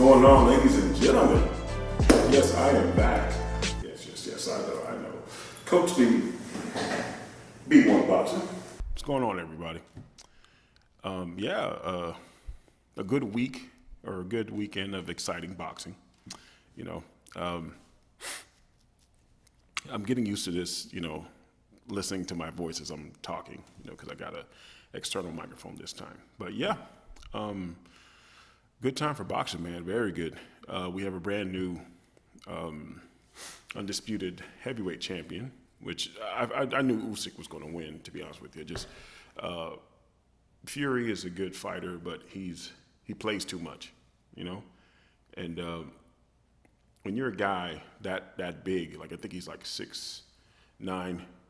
going on, ladies and gentlemen? Yes, I am back. Yes, I know. Coach Steve B1 boxing. What's going on, everybody? A good week or a good weekend of exciting boxing. You know, I'm getting used to this, listening to my voice as I'm talking, because I got an external microphone this time. But yeah, good time for boxing, man. Very good. We have a brand new undisputed heavyweight champion, which I knew Usyk was going to win, to be honest with you. Just Fury is a good fighter, but he plays too much, And when you're a guy that big, like I think he's like 6'9"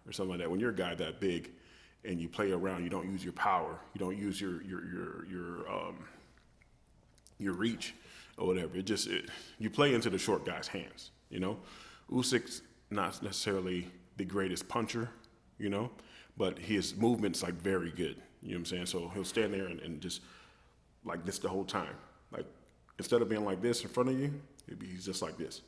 or something like that. When you're a guy that big and you play around, you don't use your power, you don't use your reach or whatever. You play into the short guy's hands, Usyk's not necessarily the greatest puncher, but his movement's like very good. You know what I'm saying? So he'll stand there and just like this the whole time. Like instead of being like this in front of you, he's just like this.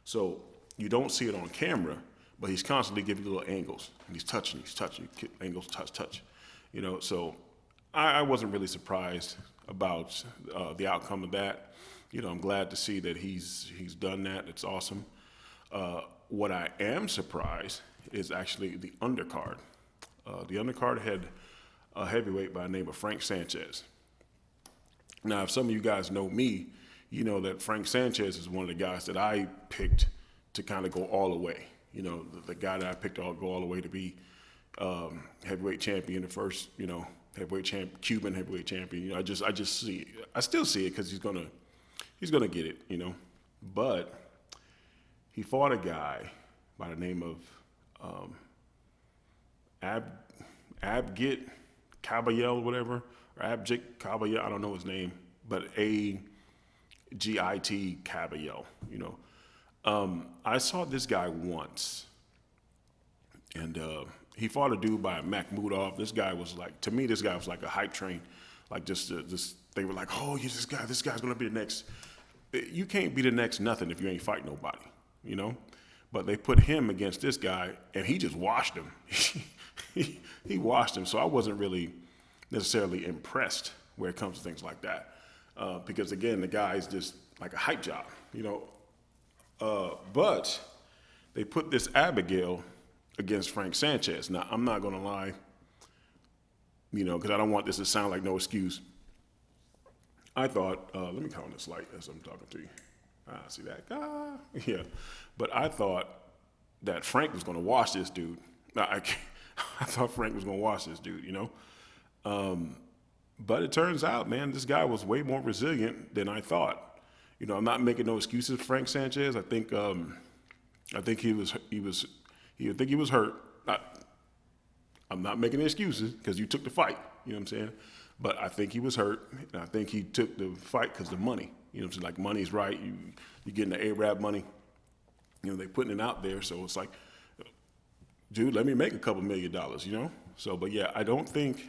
So you don't see it on camera, but he's constantly giving you little angles. And he's touching, angles, touch. So I wasn't really surprised about the outcome of that. I'm glad to see that he's done that. It's awesome. What I am surprised is actually the undercard. The undercard had a heavyweight by the name of Frank Sanchez. Now, if some of you guys know me, you know that Frank Sanchez is one of the guys that I picked to kind of go all the way. The guy that I picked to go all the way to be heavyweight champion, the first, Cuban heavyweight champion. I still see it because he's gonna get it, But he fought a guy by the name of Abgit Caballel, whatever, or Abjik Caballel, I don't know his name, but A-G-I-T Caballel, I saw this guy once, and he fought a dude by Makhmudov. This guy was like a hype train, like just they were like, oh, this guy's gonna be the next. You can't be the next nothing if you ain't fight nobody, But they put him against this guy, and he just washed him. he washed him. So I wasn't really necessarily impressed where it comes to things like that, because again, the guy's just like a hype job, But they put this Abigail against Frank Sanchez. Now I'm not gonna lie, because I don't want this to sound like no excuse. I thought, let me count this light as I'm talking to you. See that? Yeah. But I thought that Frank was going to wash this dude. I thought Frank was going to wash this dude, But it turns out, man, this guy was way more resilient than I thought. I'm not making no excuses for Frank Sanchez. I think he was hurt. I'm not making excuses because you took the fight. You know what I'm saying? But I think he was hurt, and I think he took the fight because the money. Like money's right. You're getting the Arab money. They're putting it out there, so it's like, dude, let me make a couple $1 million, So, but yeah, I don't think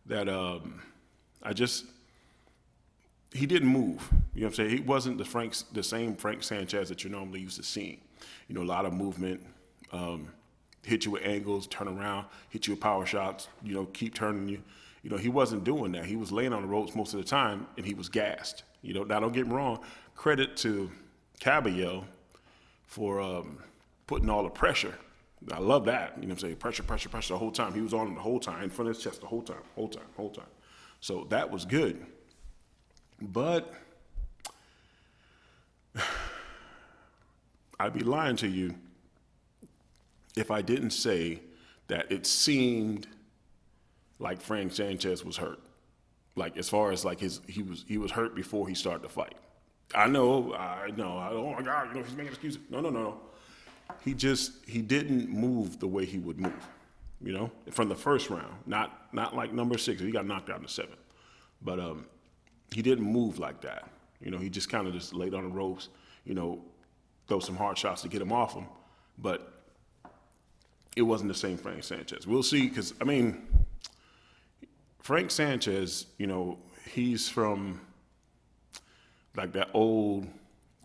that he didn't move. You know what I'm saying? He wasn't the same Frank Sanchez that you're normally used to seeing. A lot of movement, hit you with angles, turn around, hit you with power shots, keep turning you. He wasn't doing that. He was laying on the ropes most of the time, and he was gassed. Now, don't get me wrong. Credit to Caballel for putting all the pressure. I love that. You know what I'm saying? Pressure the whole time. He was on him the whole time, in front of his chest the whole time. So that was good. But I'd be lying to you if I didn't say that it seemed like Frank Sanchez was hurt. Like as far as like he was hurt before he started the fight. I know. Oh my God, he's making excuses. No. He didn't move the way he would move, from the first round. Not like number 6. He got knocked out in the 7th. But he didn't move like that. He just kind of just laid on the ropes, throw some hard shots to get him off him. But it wasn't the same Frank Sanchez. We'll see, because, Frank Sanchez, he's from like that old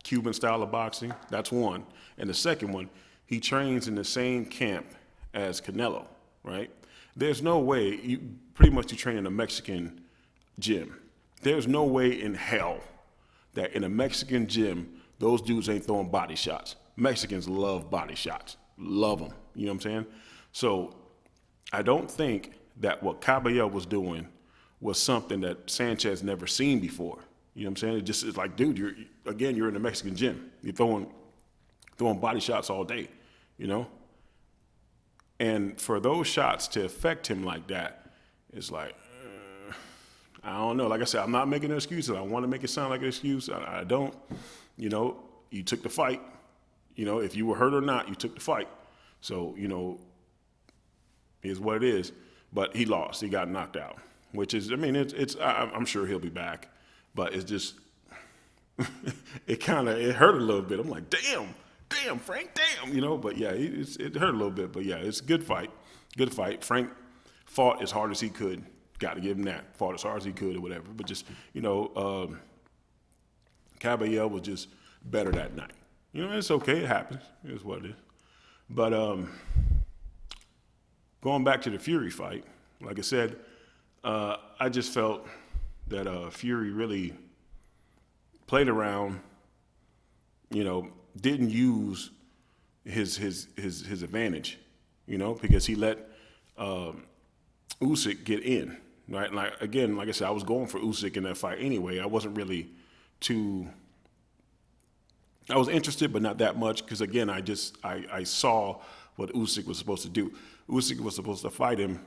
Cuban style of boxing. That's one. And the second one, he trains in the same camp as Canelo, right? There's no way you train in a Mexican gym. There's no way in hell that in a Mexican gym, those dudes ain't throwing body shots. Mexicans love body shots, love them. You know what I'm saying? So I don't think that what Caballero was doing was something that Sanchez never seen before. You know what I'm saying? It's like, dude, you're in the Mexican gym. You're throwing body shots all day, you know? And for those shots to affect him like that, it's like, I don't know. Like I said, I'm not making an excuse. I want to make it sound like an excuse. I don't. You know, you took the fight. You know, if you were hurt or not, you took the fight. So, you know, is what it is. But he lost. He got knocked out, which is, I mean, I'm sure he'll be back. But it's just, it hurt a little bit. I'm like, damn, Frank, damn, you know. But yeah, it hurt a little bit. But yeah, it's a good fight. Good fight. Frank fought as hard as he could. Got to give him that. Fought as hard as he could or whatever. But just, you know, Caballero was just better that night. You know, it's okay. It happens. It's what it is. But going back to the Fury fight, like I said, I just felt that Fury really played around, you know, didn't use his advantage, you know, because he let Usyk get in, right? Like I said, I was going for Usyk in that fight anyway. I wasn't really I was interested, but not that much, because again, I saw what Usyk was supposed to do. Usyk was supposed to fight him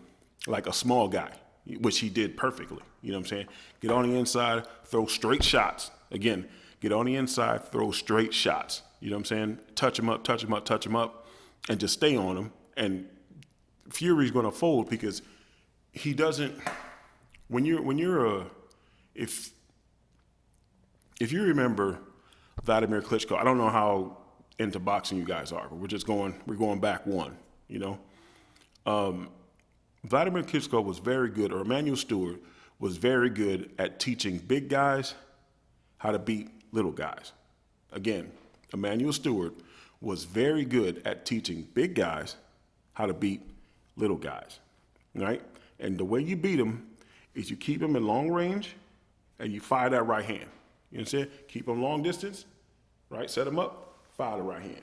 like a small guy, which he did perfectly. You know what I'm saying? Get on the inside, throw straight shots. Again, get on the inside, throw straight shots. You know what I'm saying? Touch him up, and just stay on him. And Fury's going to fold because he doesn't. If you remember Vladimir Klitschko, I don't know how into boxing you guys are, but we're going back one. You know, Vladimir Klitschko was very good, or Emmanuel Stewart was very good at teaching big guys how to beat little guys. Again, Emmanuel Stewart was very good at teaching big guys how to beat little guys, right? And the way you beat them is you keep them in long range and you fire that right hand. You know what I'm saying? Keep them long distance, right? Set them up, fire the right hand.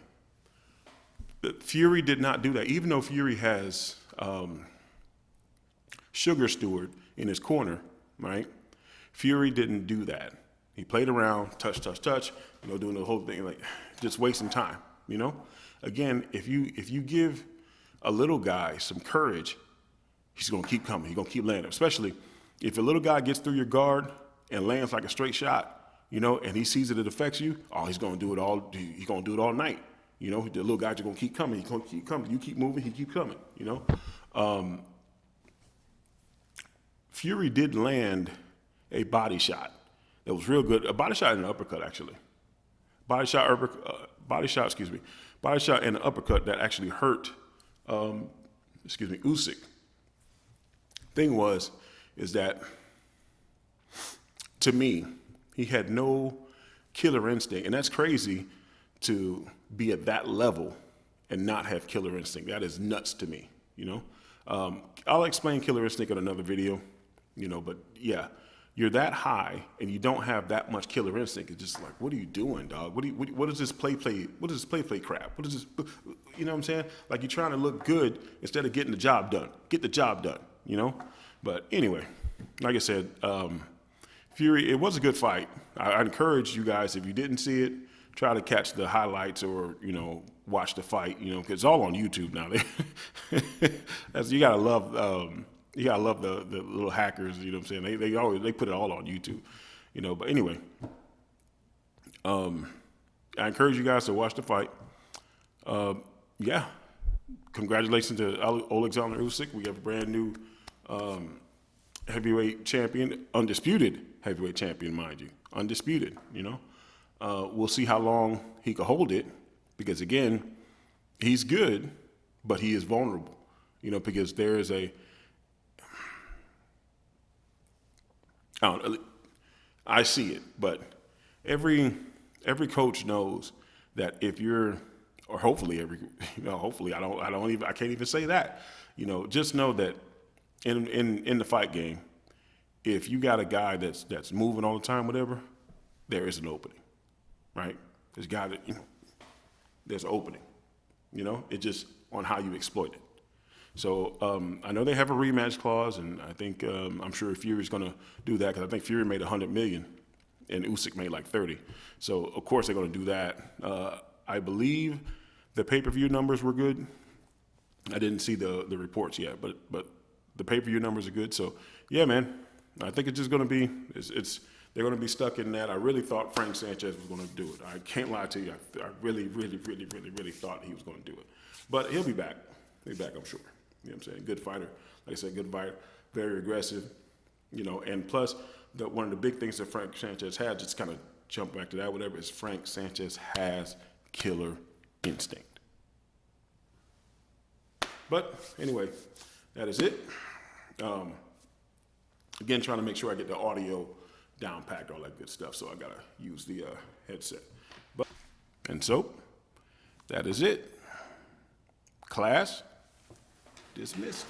But Fury did not do that, even though Fury has Sugar Stewart in his corner, right? Fury didn't do that. He played around, touch, you know, doing the whole thing, like just wasting time, you know? Again, if you give a little guy some courage, he's going to keep coming. He's going to keep landing, especially if a little guy gets through your guard and lands like a straight shot, you know, and he sees that it affects you, he's going to do it all night. You know, the little guys are going to keep coming. He's going to keep coming. You keep moving, he keep coming, you know? Fury did land a body shot that was real good. A body shot and an uppercut, actually. Body shot and an uppercut that actually hurt, Usyk. Thing is that, to me, he had no killer instinct. And that's crazy to be at that level and not have killer instinct. That is nuts to me, you know? I'll explain killer instinct in another video, you know, but yeah, you're that high and you don't have that much killer instinct. It's just like, what are you doing, dog? What is this play crap? What is this, you know what I'm saying? Like, you're trying to look good instead of getting the job done. Get the job done, you know? But anyway, like I said, Fury, it was a good fight. I encourage you guys, if you didn't see it, try to catch the highlights or, you know, watch the fight, you know, because it's all on YouTube now. You gotta love the little hackers, you know what I'm saying? They put it all on YouTube, you know. But anyway, I encourage you guys to watch the fight. Yeah, congratulations to Alexander Usyk. We have a brand new heavyweight champion, undisputed heavyweight champion, mind you, undisputed. You know, we'll see how long he can hold it, because again, he's good, but he is vulnerable. You know, because there is I see it, but every coach knows that if you're, or hopefully hopefully I can't even say that. Just know that in the fight game, if you got a guy that's moving all the time, whatever, there is an opening, right? There's got to, there's an opening. It's just on how you exploit it. So I know they have a rematch clause, and I think I'm sure Fury's going to do that because I think Fury made $100 million, and Usyk made like 30. So of course they're going to do that. I believe the pay-per-view numbers were good. I didn't see the reports yet, but the pay-per-view numbers are good. So yeah, man, I think it's just going to be they're going to be stuck in that. I really thought Frank Sanchez was going to do it. I can't lie to you. I really thought he was going to do it. But he'll be back. He'll be back, I'm sure. You know what I'm saying? Good fighter. Like I said, good fighter. Very aggressive. And plus, one of the big things that Frank Sanchez has, just kind of jump back to that, whatever, is Frank Sanchez has killer instinct. But anyway, that is it. Again, trying to make sure I get the audio down packed, all that good stuff. So I gotta use the headset. And so that is it. Class dismissed.